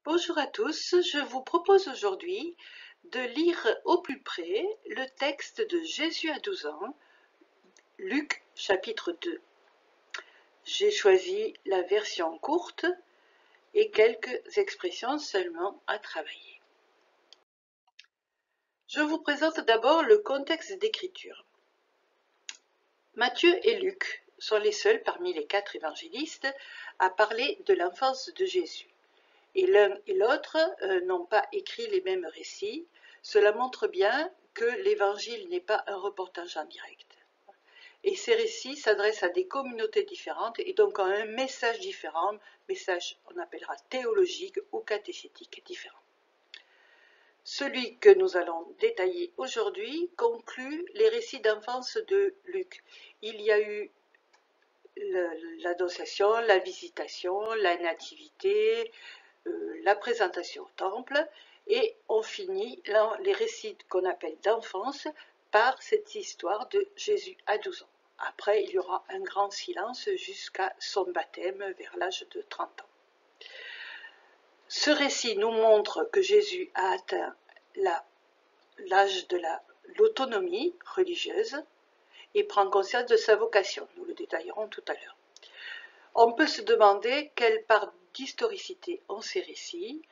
Bonjour à tous, je vous propose aujourd'hui de lire au plus près le texte de Jésus à 12 ans, Luc chapitre 2. J'ai choisi la version courte et quelques expressions seulement à travailler. Je vous présente d'abord le contexte d'écriture. Matthieu et Luc sont les seuls parmi les 4 évangélistes à parler de l'enfance de Jésus. Et l'un et l'autre n'ont pas écrit les mêmes récits. Cela montre bien que l'évangile n'est pas un reportage en direct. Et ces récits s'adressent à des communautés différentes et donc ont un message différent, message on appellera théologique ou catéchétique différent. Celui que nous allons détailler aujourd'hui conclut les récits d'enfance de Luc. Il y a eu l'annonciation, la visitation, la nativité, la présentation au temple, et on finit les récits qu'on appelle d'enfance par cette histoire de Jésus à 12 ans. Après, il y aura un grand silence jusqu'à son baptême vers l'âge de 30 ans. Ce récit nous montre que Jésus a atteint l'âge de l'autonomie religieuse et prend conscience de sa vocation. Nous le détaillerons tout à l'heure. On peut se demander quelle part d'historicité ont ces récits,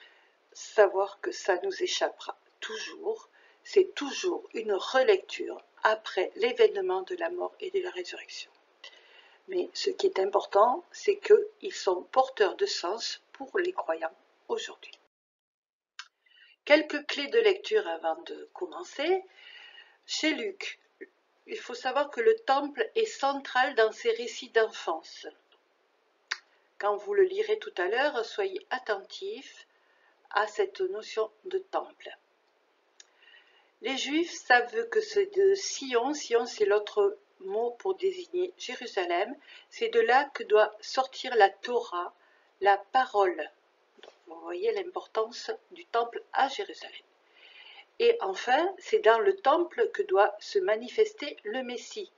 savoir que ça nous échappera toujours, c'est toujours une relecture après l'événement de la mort et de la résurrection. Mais ce qui est important, c'est qu'ils sont porteurs de sens pour les croyants aujourd'hui. Quelques clés de lecture avant de commencer. Chez Luc, il faut savoir que le temple est central dans ses récits d'enfance. Quand vous le lirez tout à l'heure, soyez attentifs à cette notion de temple. Les Juifs savent que c'est de Sion, Sion c'est l'autre mot pour désigner Jérusalem, c'est de là que doit sortir la Torah, la parole. Donc, vous voyez l'importance du temple à Jérusalem. Et enfin, c'est dans le temple que doit se manifester le Messie.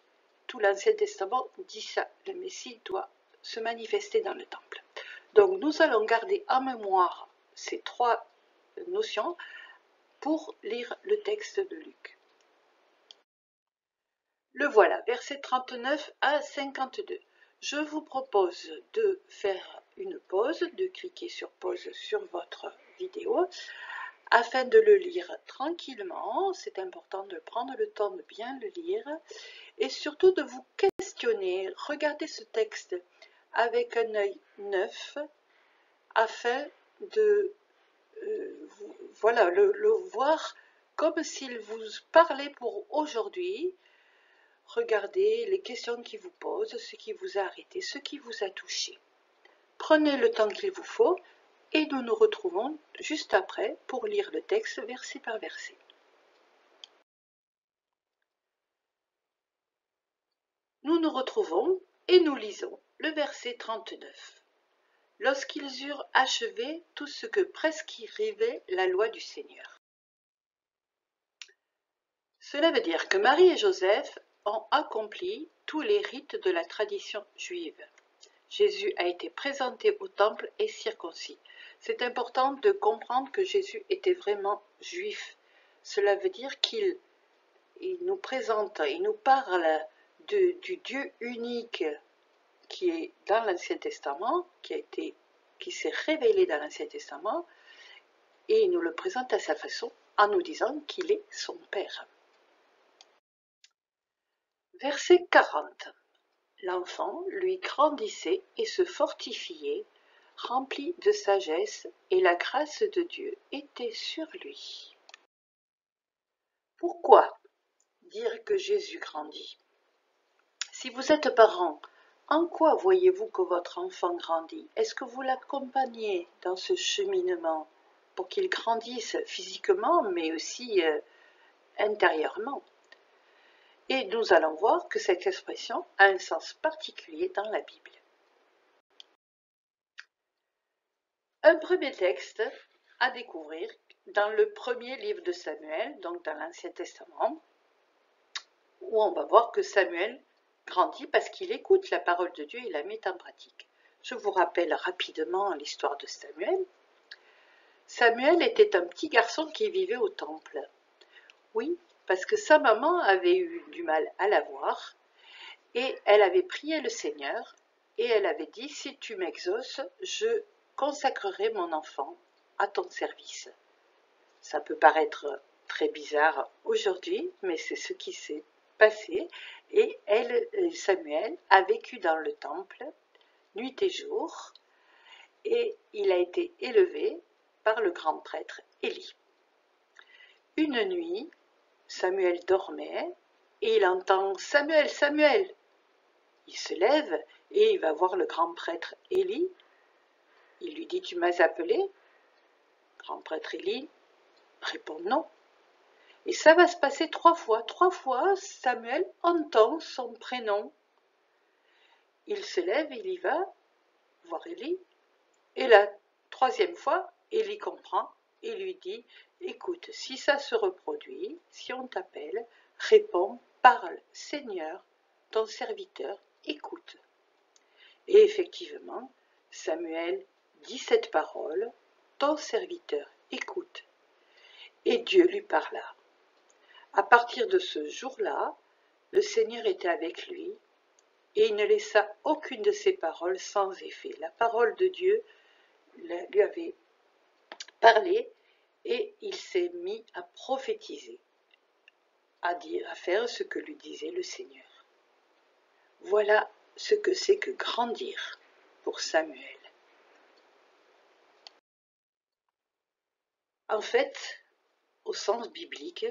Tout l'Ancien Testament dit ça, le Messie doit se manifester dans le temple. Donc nous allons garder en mémoire ces 3 notions pour lire le texte de Luc. Le voilà, versets 39 à 52. Je vous propose de faire une pause, de cliquer sur pause sur votre vidéo afin de le lire tranquillement. C'est important de prendre le temps de bien le lire et surtout de vous questionner. Regardez ce texte avec un œil neuf afin de le voir comme s'il vous parlait pour aujourd'hui. Regardez les questions qu'il vous pose, ce qui vous a arrêté, ce qui vous a touché. Prenez le temps qu'il vous faut et nous nous retrouvons juste après pour lire le texte verset par verset. Nous nous retrouvons et nous lisons le verset 39. Lorsqu'ils eurent achevé tout ce que prescrivait la loi du Seigneur. Cela veut dire que Marie et Joseph ont accompli tous les rites de la tradition juive. Jésus a été présenté au temple et circoncis. C'est important de comprendre que Jésus était vraiment juif. Cela veut dire qu'il nous présente, il nous parle du Dieu unique qui est dans l'Ancien Testament, qui s'est révélé dans l'Ancien Testament, et il nous le présente à sa façon en nous disant qu'il est son Père. Verset 40. L'enfant, lui, grandissait et se fortifiait, rempli de sagesse, et la grâce de Dieu était sur lui. Pourquoi dire que Jésus grandit? Si vous êtes parent, en quoi voyez-vous que votre enfant grandit? Est-ce que vous l'accompagnez dans ce cheminement pour qu'il grandisse physiquement, mais aussi intérieurement? Et nous allons voir que cette expression a un sens particulier dans la Bible. Un premier texte à découvrir dans le premier livre de Samuel, donc dans l'Ancien Testament, où on va voir que Samuel grandit parce qu'il écoute la parole de Dieu et la met en pratique. Je vous rappelle rapidement l'histoire de Samuel. Samuel était un petit garçon qui vivait au temple. Oui, parce que sa maman avait eu du mal à l'avoir et elle avait prié le Seigneur et elle avait dit « Si tu m'exauces, je consacrerai mon enfant à ton service ». Ça peut paraître très bizarre aujourd'hui, mais c'est ce qui s'est passé. Et Samuel, a vécu dans le temple, nuit et jour, et il a été élevé par le grand prêtre Élie. Une nuit, Samuel dormait, et il entend « Samuel, Samuel !» Il se lève, et il va voir le grand prêtre Élie. Il lui dit « Tu m'as appelé ?» Le grand prêtre Élie répond « Non ». Et ça va se passer 3 fois. 3 fois, Samuel entend son prénom. Il se lève, il y va voir Élie. Et la 3e fois, Élie comprend et lui dit « Écoute, si ça se reproduit, si on t'appelle, réponds, parle, Seigneur, ton serviteur, écoute. » Et effectivement, Samuel dit cette parole « Ton serviteur, écoute. » Et Dieu lui parla. À partir de ce jour-là, le Seigneur était avec lui et il ne laissa aucune de ses paroles sans effet. La parole de Dieu lui avait parlé et il s'est mis à prophétiser, à faire ce que lui disait le Seigneur. Voilà ce que c'est que grandir pour Samuel. En fait, au sens biblique,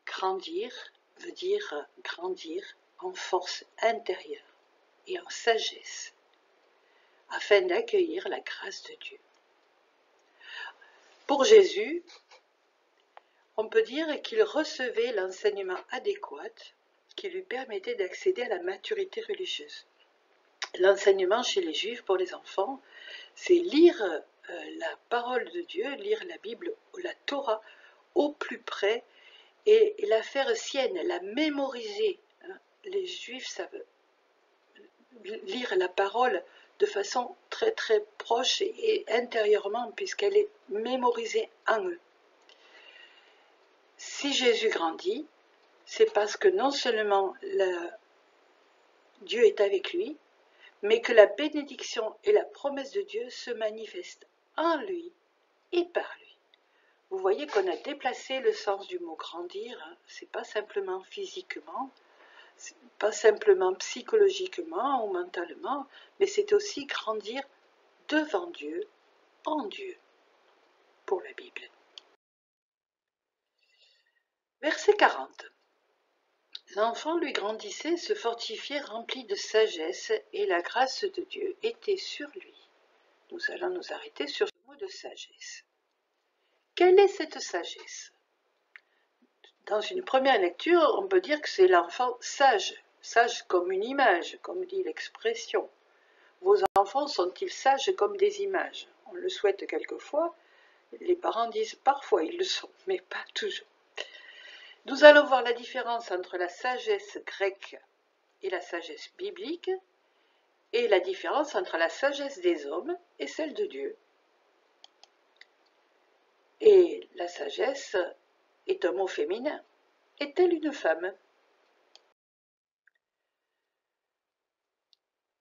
grandir veut dire grandir en force intérieure et en sagesse, afin d'accueillir la grâce de Dieu. Pour Jésus, on peut dire qu'il recevait l'enseignement adéquat qui lui permettait d'accéder à la maturité religieuse. L'enseignement chez les Juifs pour les enfants, c'est lire la parole de Dieu, lire la Bible, la Torah au plus près et la faire sienne, la mémoriser. Les Juifs savent lire la parole de façon très très proche et intérieurement puisqu'elle est mémorisée en eux. Si Jésus grandit, c'est parce que non seulement Dieu est avec lui, mais que la bénédiction et la promesse de Dieu se manifestent en lui et par lui. Vous voyez qu'on a déplacé le sens du mot grandir, c'est pas simplement physiquement, pas simplement psychologiquement ou mentalement, mais c'est aussi grandir devant Dieu, en Dieu, pour la Bible. Verset 40. L'enfant lui grandissait, se fortifiait, rempli de sagesse, et la grâce de Dieu était sur lui. Nous allons nous arrêter sur ce mot de sagesse. Quelle est cette sagesse? Dans une première lecture, on peut dire que c'est l'enfant sage, sage comme une image, comme dit l'expression. Vos enfants sont-ils sages comme des images? On le souhaite quelquefois, les parents disent parfois ils le sont, mais pas toujours. Nous allons voir la différence entre la sagesse grecque et la sagesse biblique, et la différence entre la sagesse des hommes et celle de Dieu. Et la sagesse est un mot féminin. Est-elle une femme?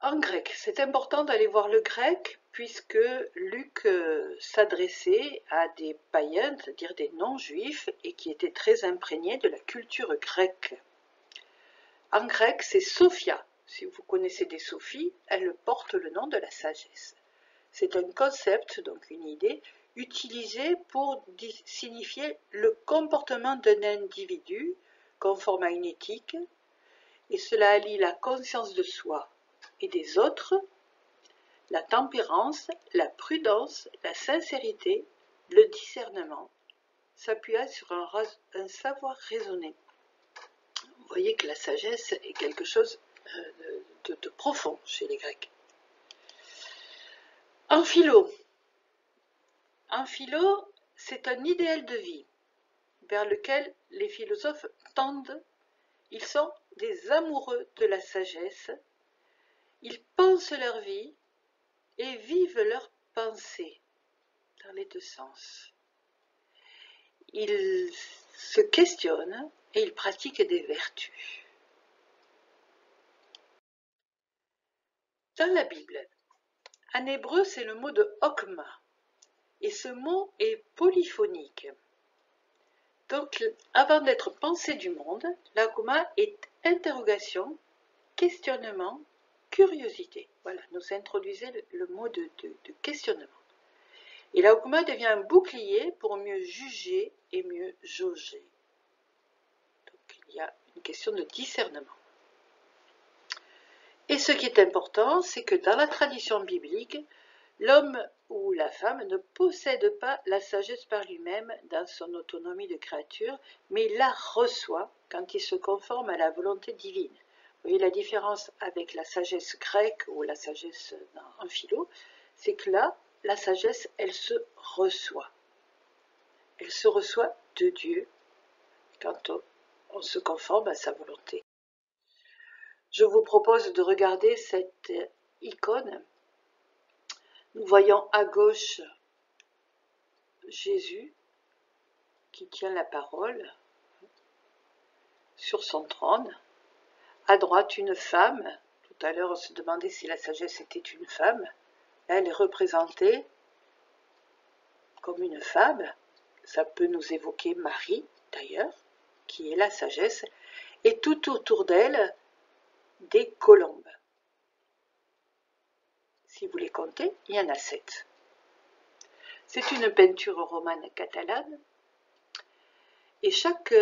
En grec, c'est important d'aller voir le grec puisque Luc s'adressait à des païens, c'est-à-dire des non-juifs, et qui étaient très imprégnés de la culture grecque. En grec, c'est Sophia. Si vous connaissez des sophies, elles portent le nom de la sagesse. C'est un concept, donc une idée, utilisé pour signifier le comportement d'un individu conforme à une éthique, et cela allie la conscience de soi et des autres, la tempérance, la prudence, la sincérité, le discernement, s'appuyant sur un savoir raisonné. Vous voyez que la sagesse est quelque chose de profond chez les Grecs. En philo, c'est un idéal de vie vers lequel les philosophes tendent. Ils sont des amoureux de la sagesse. Ils pensent leur vie et vivent leurs pensées. Dans les deux sens. Il se questionne et il pratique des vertus. Dans la Bible, en hébreu, c'est le mot de Okma. Et ce mot est polyphonique. Donc, avant d'être pensée du monde, la Okma est interrogation, questionnement, curiosité. Voilà, nous introduisait le mot de questionnement. Et la Okma devient un bouclier pour mieux juger et mieux jauger. Donc, il y a une question de discernement. Et ce qui est important, c'est que dans la tradition biblique, l'homme ou la femme ne possède pas la sagesse par lui-même dans son autonomie de créature, mais il la reçoit quand il se conforme à la volonté divine. Vous voyez la différence avec la sagesse grecque ou la sagesse en philo, c'est que là, la sagesse, elle se reçoit. Elle se reçoit de Dieu quand on se conforme à sa volonté. Je vous propose de regarder cette icône. Nous voyons à gauche Jésus qui tient la parole sur son trône. À droite, une femme. Tout à l'heure, on se demandait si la sagesse était une femme. Là, elle est représentée comme une femme. Ça peut nous évoquer Marie, d'ailleurs, qui est la sagesse. Et tout autour d'elle, des colombes. Si vous les comptez, il y en a 7. C'est une peinture romane catalane. Et chaque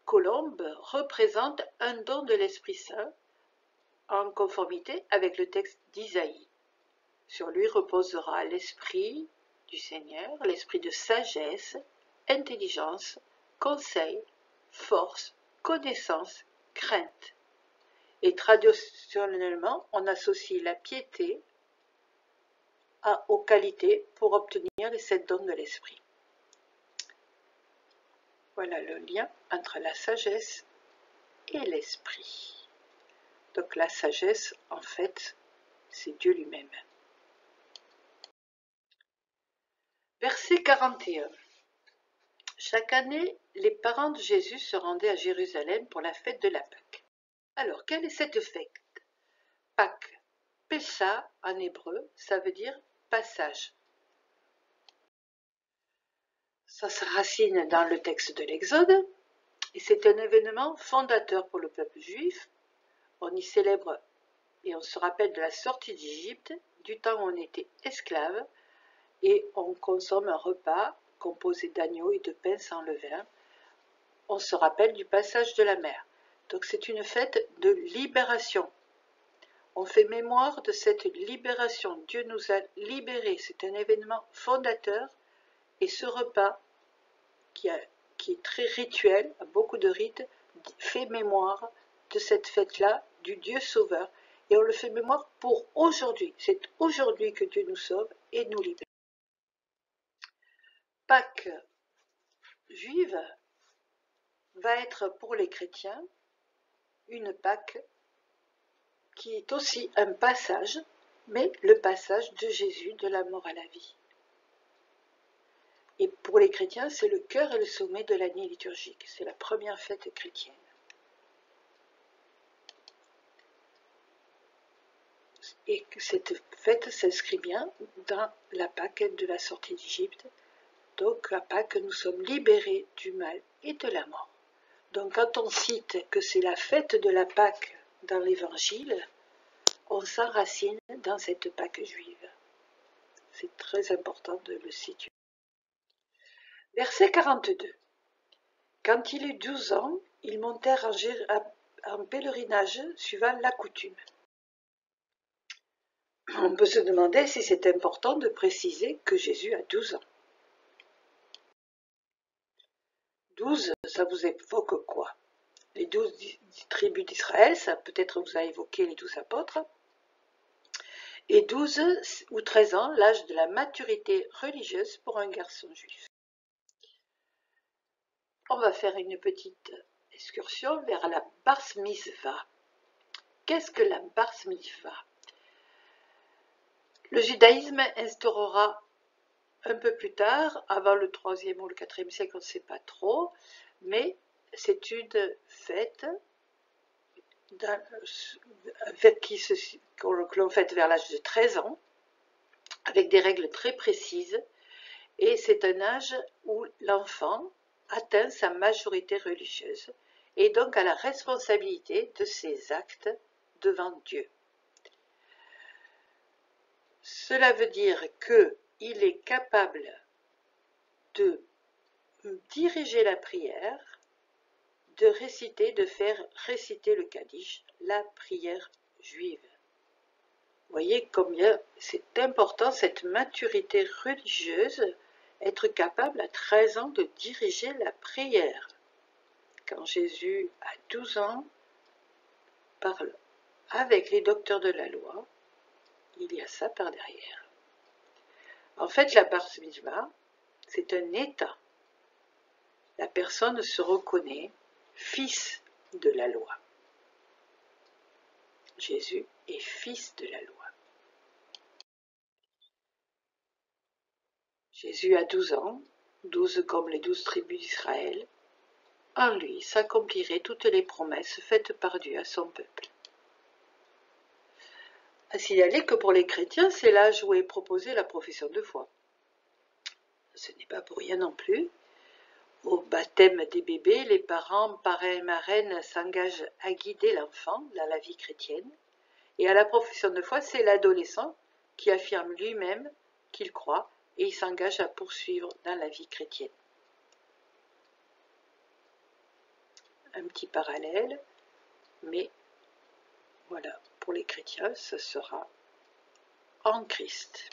colombe représente un don de l'Esprit Saint en conformité avec le texte d'Isaïe. Sur lui reposera l'Esprit du Seigneur, l'Esprit de sagesse, intelligence, conseil, force, connaissance, crainte. Et traditionnellement, on associe la piété aux qualités pour obtenir les 7 dons de l'Esprit. Voilà le lien entre la sagesse et l'Esprit. Donc la sagesse, en fait, c'est Dieu lui-même. Verset 41. Chaque année, les parents de Jésus se rendaient à Jérusalem pour la fête de la Pâque. Alors, quelle est cette fête? Pâques. Pessa en hébreu, ça veut dire passage. Ça se racine dans le texte de l'Exode, et c'est un événement fondateur pour le peuple juif. On y célèbre et on se rappelle de la sortie d'Égypte, du temps où on était esclave, et on consomme un repas composé d'agneau et de pain sans levain. On se rappelle du passage de la mer. Donc c'est une fête de libération. On fait mémoire de cette libération. Dieu nous a libérés. C'est un événement fondateur. Et ce repas, qui est très rituel, a beaucoup de rites, fait mémoire de cette fête-là, du Dieu sauveur. Et on le fait mémoire pour aujourd'hui. C'est aujourd'hui que Dieu nous sauve et nous libère. Pâques juive va être pour les chrétiens une Pâque qui est aussi un passage, mais le passage de Jésus de la mort à la vie. Et pour les chrétiens, c'est le cœur et le sommet de l'année liturgique. C'est la première fête chrétienne. Et cette fête s'inscrit bien dans la Pâque de la sortie d'Égypte. Donc à Pâques, nous sommes libérés du mal et de la mort. Donc quand on cite que c'est la fête de la Pâque dans l'Évangile, on s'enracine dans cette Pâque juive. C'est très important de le situer. Verset 42. Quand il eut 12 ans, ils montèrent en pèlerinage suivant la coutume. On peut se demander si c'est important de préciser que Jésus a 12 ans. 12, ça vous évoque quoi? Les 12 tribus d'Israël, ça peut-être vous a évoqué les 12 apôtres. Et 12 ou 13 ans, l'âge de la maturité religieuse pour un garçon juif. On va faire une petite excursion vers la Bar Mitzvah. Qu'est-ce que la Bar Mitzvah? Le judaïsme instaurera un peu plus tard, avant le 3e ou le 4e siècle, on ne sait pas trop, mais c'est une fête que l'on fête vers l'âge de 13 ans, avec des règles très précises, et c'est un âge où l'enfant atteint sa majorité religieuse et donc a la responsabilité de ses actes devant Dieu. Cela veut dire qu'il est capable de diriger la prière, de faire réciter le Kaddish, la prière juive. Vous voyez combien c'est important cette maturité religieuse, être capable à 13 ans de diriger la prière. Quand Jésus, à 12 ans, parle avec les docteurs de la loi, il y a ça par derrière. En fait, la bar mitzvah, c'est un état. La personne se reconnaît fils de la loi. Jésus est fils de la loi. Jésus a 12 ans, 12 comme les 12 tribus d'Israël. En lui s'accompliraient toutes les promesses faites par Dieu à son peuple. À signaler que pour les chrétiens, c'est l'âge où est proposée la profession de foi. Ce n'est pas pour rien non plus. Au baptême des bébés, les parents, parrains et marraines s'engagent à guider l'enfant dans la vie chrétienne. Et à la profession de foi, c'est l'adolescent qui affirme lui-même qu'il croit et il s'engage à poursuivre dans la vie chrétienne. Un petit parallèle, mais voilà, pour les chrétiens, ce sera en Christ.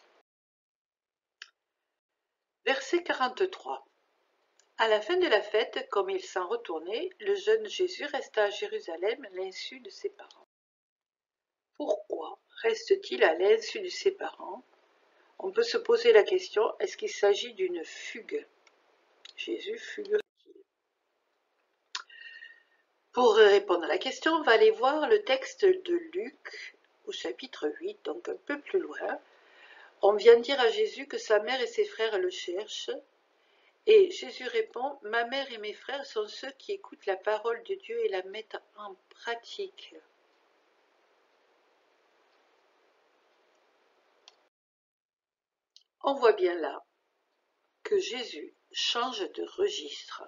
Verset 43. À la fin de la fête, comme il s'en retournait, le jeune Jésus resta à Jérusalem à l'insu de ses parents. Pourquoi reste-t-il à l'insu de ses parents? On peut se poser la question, est-ce qu'il s'agit d'une fugue? Jésus fuguerait-il? Pour répondre à la question, on va aller voir le texte de Luc au chapitre 8, donc un peu plus loin. On vient dire à Jésus que sa mère et ses frères le cherchent. Et Jésus répond, « Ma mère et mes frères sont ceux qui écoutent la parole de Dieu et la mettent en pratique. » On voit bien là que Jésus change de registre.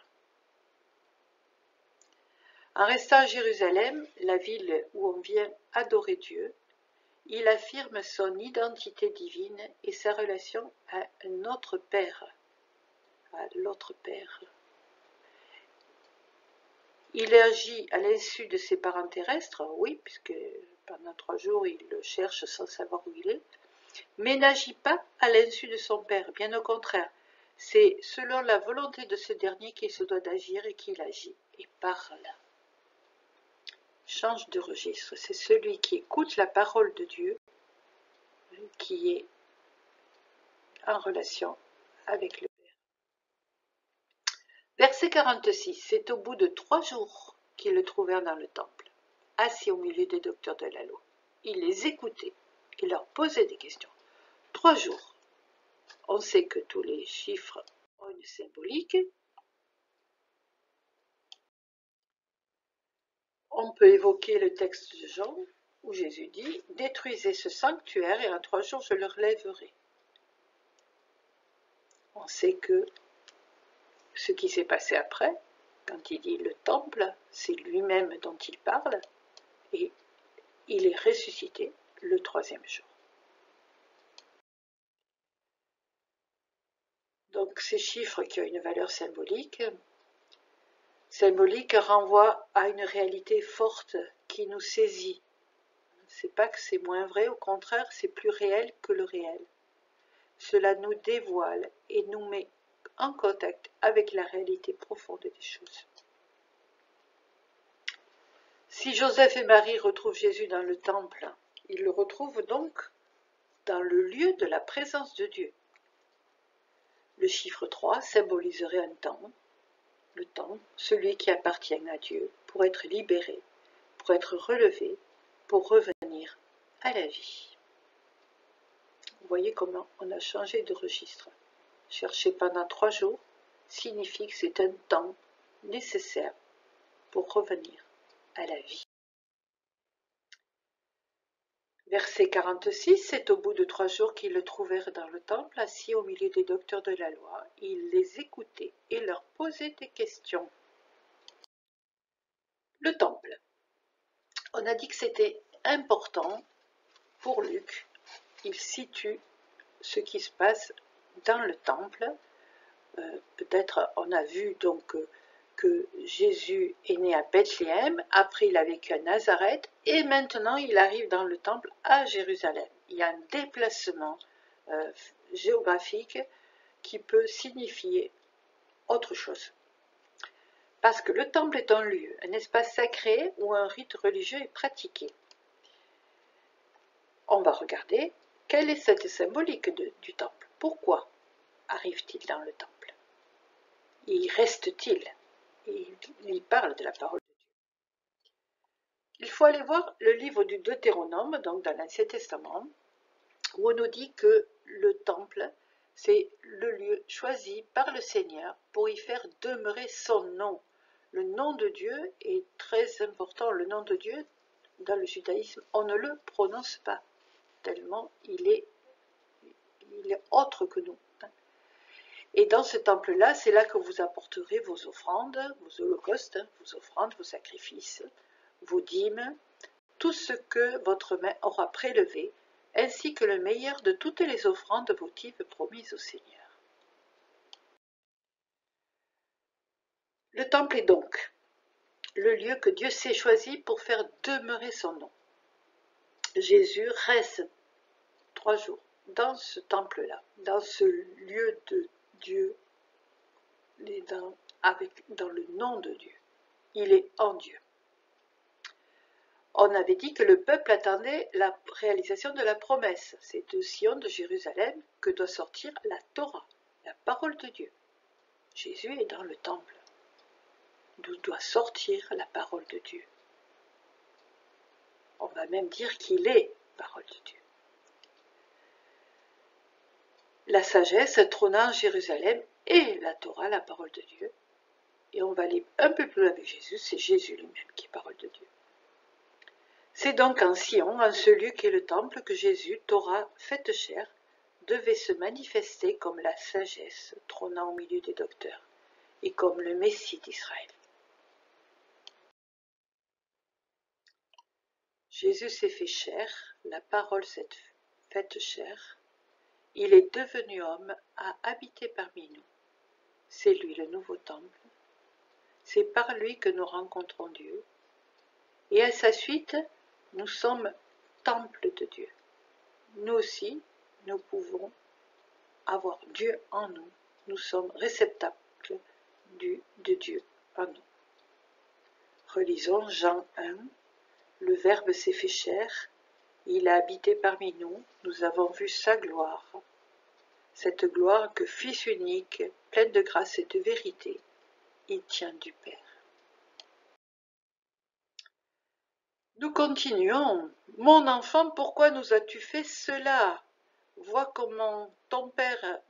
En restant à Jérusalem, la ville où on vient adorer Dieu, il affirme son identité divine et sa relation à un autre Père, à l'autre Père. Il agit à l'insu de ses parents terrestres, oui, puisque pendant 3 jours il le cherche sans savoir où il est, mais n'agit pas à l'insu de son Père, bien au contraire. C'est selon la volonté de ce dernier qu'il se doit d'agir et qu'il agit et parle. Change de registre, c'est celui qui écoute la parole de Dieu qui est en relation avec le Père. Verset 46, c'est au bout de 3 jours qu'ils le trouvèrent dans le temple, assis au milieu des docteurs de la loi. Il les écoutait, il leur posait des questions. 3 jours. On sait que tous les chiffres ont une symbolique. On peut évoquer le texte de Jean, où Jésus dit « Détruisez ce sanctuaire et en 3 jours je le relèverai ». On sait que ce qui s'est passé après, quand il dit le temple, c'est lui-même dont il parle, et il est ressuscité le 3e jour. Donc ces chiffres qui ont une valeur symbolique renvoient à une réalité forte qui nous saisit. C'est pas que c'est moins vrai, au contraire, c'est plus réel que le réel. Cela nous dévoile et nous met en contact avec la réalité profonde des choses. Si Joseph et Marie retrouvent Jésus dans le temple, ils le retrouvent donc dans le lieu de la présence de Dieu. Le chiffre 3 symboliserait un temps, le temps, celui qui appartient à Dieu, pour être libéré, pour être relevé, pour revenir à la vie. Vous voyez comment on a changé de registre. cherché pendant 3 jours, signifie que c'est un temps nécessaire pour revenir à la vie. Verset 46, c'est au bout de 3 jours qu'ils le trouvèrent dans le temple, assis au milieu des docteurs de la loi. Il les écoutait et leur posait des questions. Le temple. On a dit que c'était important pour Luc. Il situe ce qui se passe dans le temple. Peut-être on a vu donc que Jésus est né à Bethléem, après il a vécu à Nazareth, et maintenant il arrive dans le temple à Jérusalem. Il y a un déplacement géographique qui peut signifier autre chose. Parce que le temple est un lieu, un espace sacré où un rite religieux est pratiqué. On va regarder quelle est cette symbolique du temple. Pourquoi arrive-t-il dans le temple? Y reste-t-il? Il parle de la parole de Dieu. Il faut aller voir le livre du Deutéronome, donc dans l'Ancien Testament, où on nous dit que le temple, c'est le lieu choisi par le Seigneur pour y faire demeurer son nom. Le nom de Dieu est très important. Le nom de Dieu, dans le judaïsme, on ne le prononce pas, tellement il est autre que nous. Et dans ce temple-là, c'est là que vous apporterez vos offrandes, vos holocaustes, vos offrandes, vos sacrifices, vos dîmes, tout ce que votre main aura prélevé, ainsi que le meilleur de toutes les offrandes votives promises au Seigneur. Le temple est donc le lieu que Dieu s'est choisi pour faire demeurer son nom. Jésus reste 3 jours dans ce temple-là, dans ce lieu de Dieu, dans le nom de Dieu. Il est en Dieu. On avait dit que le peuple attendait la réalisation de la promesse. C'est de Sion, de Jérusalem, que doit sortir la Torah, la parole de Dieu. Jésus est dans le temple, d'où doit sortir la parole de Dieu. On va même dire qu'il est parole de Dieu. La sagesse trônant en Jérusalem et la Torah, la parole de Dieu. Et on va aller un peu plus loin avec Jésus, c'est Jésus lui-même qui est parole de Dieu. C'est donc en Sion, en ce lieu qui est le temple, que Jésus, Torah faite chair, devait se manifester comme la sagesse trônant au milieu des docteurs et comme le Messie d'Israël. Jésus s'est fait chair, la parole s'est faite chair, il est devenu homme, a habité parmi nous. C'est lui le nouveau temple, c'est par lui que nous rencontrons Dieu, et à sa suite, nous sommes temple de Dieu. Nous aussi, nous pouvons avoir Dieu en nous. Nous sommes réceptacles de Dieu en nous. Relisons Jean 1. Le Verbe s'est fait chair, il a habité parmi nous, nous avons vu sa gloire. Cette gloire que Fils unique, pleine de grâce et de vérité, il tient du Père. Nous continuons. Mon enfant, pourquoi nous as-tu fait cela? Vois comment ton Père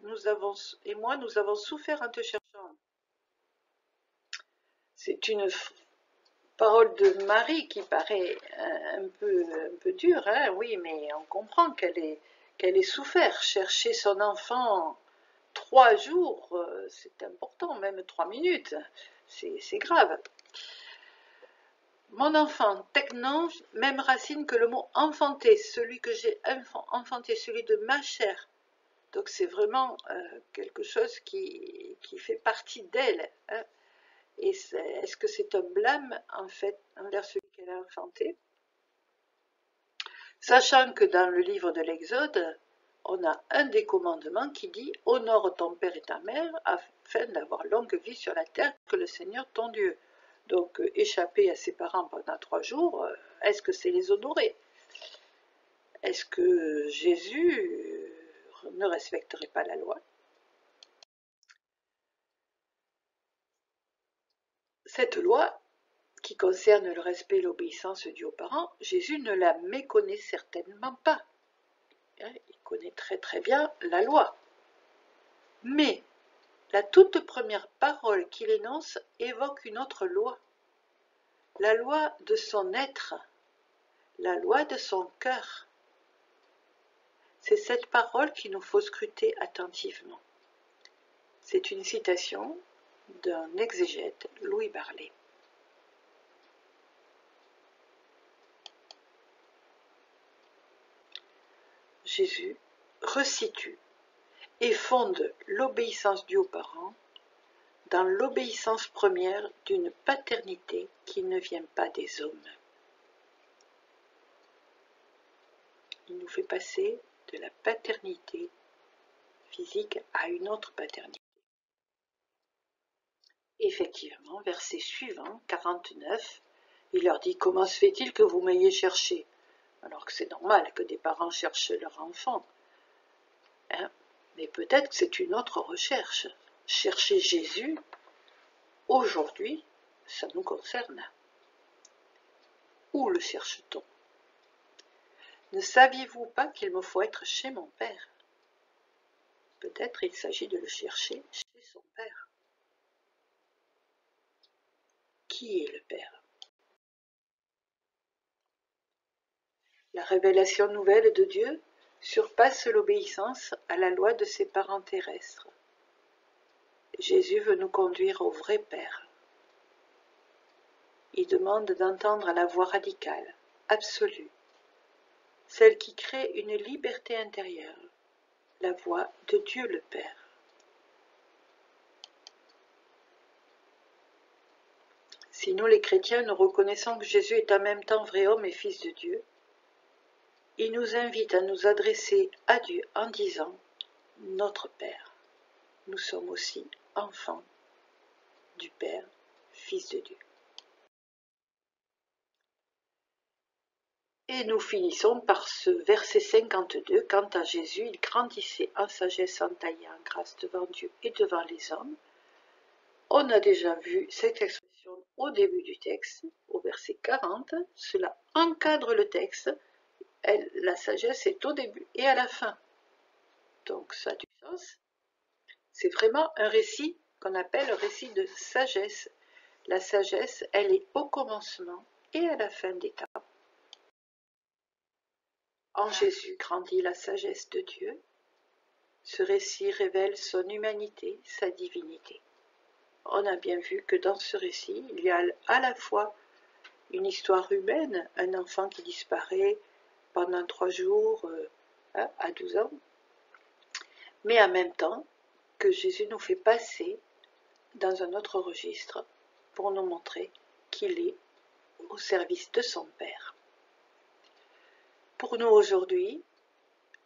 et moi, nous avons souffert en te cherchant. C'est une parole de Marie qui paraît un peu dure, hein, oui, mais on comprend qu'elle est souffert. Chercher son enfant 3 jours, c'est important, même 3 minutes, c'est grave. Mon enfant, teknon, même racine que le mot enfanté, celui que j'ai enfanté, celui de ma chair. Donc c'est vraiment quelque chose qui fait partie d'elle. Hein. Et est-ce que c'est un blâme, en fait, envers celui qu'elle a enfanté? Sachant que dans le livre de l'Exode, on a un des commandements qui dit « Honore ton père et ta mère afin d'avoir longue vie sur la terre que le Seigneur ton Dieu ». Donc, échapper à ses parents pendant 3 jours, est-ce que c'est les honorer? Est-ce que Jésus ne respecterait pas la loi? Cette loi, qui concerne le respect et l'obéissance due aux parents, Jésus ne la méconnaît certainement pas. Il connaît très très bien la loi. Mais la toute première parole qu'il énonce évoque une autre loi, la loi de son être, la loi de son cœur. C'est cette parole qu'il nous faut scruter attentivement. C'est une citation d'un exégète, Louis Barlet. Jésus resitue et fonde l'obéissance due aux parents dans l'obéissance première d'une paternité qui ne vient pas des hommes. Il nous fait passer de la paternité physique à une autre paternité. Effectivement, verset suivant, 49, il leur dit « Comment se fait-il que vous m'ayez cherché ?» Alors que c'est normal que des parents cherchent leur enfant. Mais peut-être que c'est une autre recherche. Chercher Jésus, aujourd'hui, ça nous concerne. Où le cherche-t-on? Ne saviez-vous pas qu'il me faut être chez mon Père? Peut-être il s'agit de le chercher chez son Père. Qui est le Père? La révélation nouvelle de Dieu surpasse l'obéissance à la loi de ses parents terrestres. Jésus veut nous conduire au vrai Père. Il demande d'entendre la voix radicale, absolue, celle qui crée une liberté intérieure, la voix de Dieu le Père. Si nous les chrétiens, nous reconnaissons que Jésus est en même temps vrai homme et fils de Dieu, il nous invite à nous adresser à Dieu en disant « Notre Père ». Nous sommes aussi enfants du Père, fils de Dieu. Et nous finissons par ce verset 52. Quant à Jésus, il grandissait en sagesse, en taille et en grâce devant Dieu et devant les hommes. On a déjà vu cette expression au début du texte, au verset 40. Cela encadre le texte. La sagesse est au début et à la fin. Donc ça a du sens. C'est vraiment un récit qu'on appelle un récit de sagesse. La sagesse, elle est au commencement et à la fin des temps. En Jésus grandit la sagesse de Dieu. Ce récit révèle son humanité, sa divinité. On a bien vu que dans ce récit, il y a à la fois une histoire humaine, un enfant qui disparaît pendant 3 jours à 12 ans, mais en même temps que Jésus nous fait passer dans un autre registre pour nous montrer qu'il est au service de son Père. Pour nous aujourd'hui,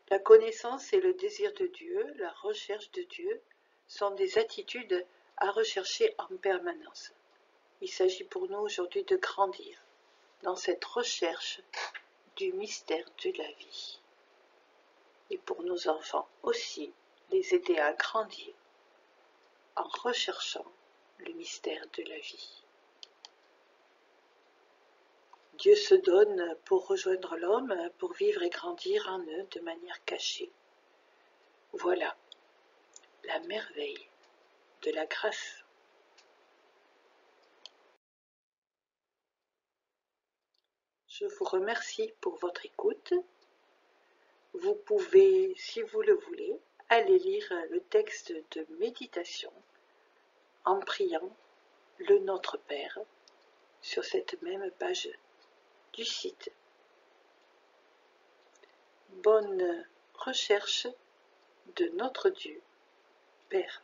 la connaissance et le désir de Dieu, la recherche de Dieu, sont des attitudes à rechercher en permanence. Il s'agit pour nous aujourd'hui de grandir dans cette recherche du mystère de la vie. Et pour nos enfants aussi, les aider à grandir en recherchant le mystère de la vie. Dieu se donne pour rejoindre l'homme, pour vivre et grandir en eux de manière cachée. Voilà la merveille de la grâce. Je vous remercie pour votre écoute. Vous pouvez, si vous le voulez, aller lire le texte de méditation en priant le Notre Père sur cette même page du site. Bonne recherche de notre Dieu, Père.